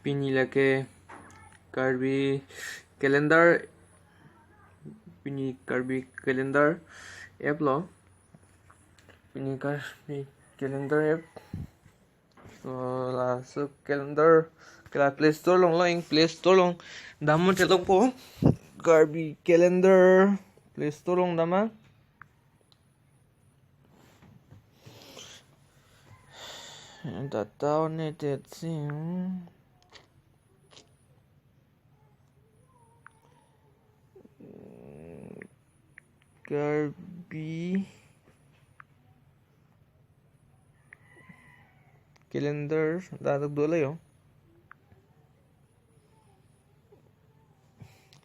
Pinilake Karbi calendar Pini Karbi calendar app lo Pini Karbi calendar app so la so calendar kala Play Store long lo ing Play Store long damo telok po Karbi calendar Play Store long dama data on it Karbi calendar dadak dua yo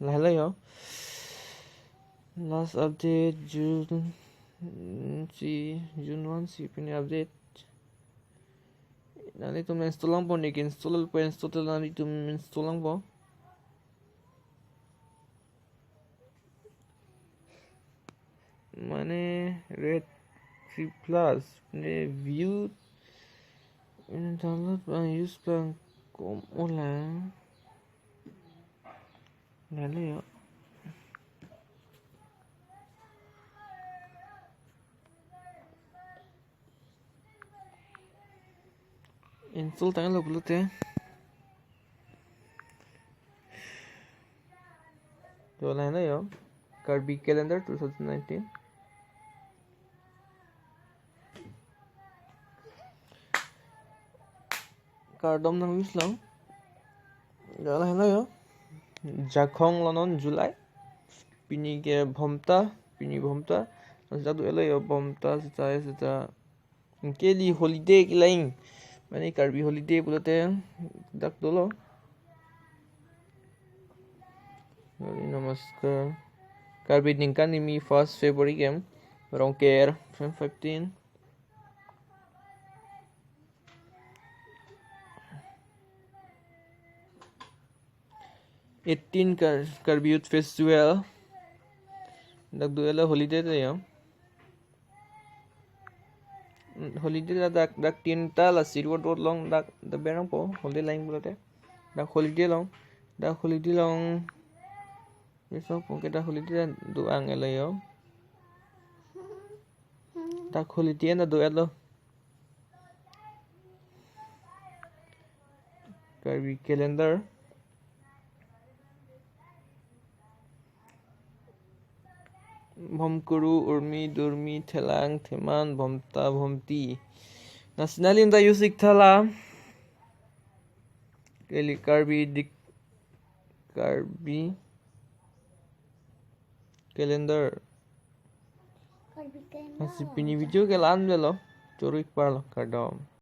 lah yo last update June 1 si punya update nanti tuh install lang po nik install po install nanti tuh install lang po mane red 3 plus ne view ini download bang use bang kom ulang lalu ya install tangan lo dulu teh jualan lah ya Karbi calendar 2019 Kardom nang wis lang jualan lah ya Jakhong lonon July pini ke bhomta satu elo ya bhomta sita keli holiday kilaing mane Karbi holiday bulote dak dolo namaskar Karbi ningkan mi 1st February game rongker 15 18 Karbi Youth Festival dak duela holiday te yo holiday dak tinta la silver dot long dak the berang po holiday line bulote dak holiday long besok po kita holiday duang elo yo dak holiday na duelo Karbi calendar Bhomkuru, Urmi, Durmi, Thelang, Theman, Bhomta, Bhomti. Nationally in the Yusik Thala. Kali Karbi calendar. Masih pini video ke lan lo. Corik par lo kardom.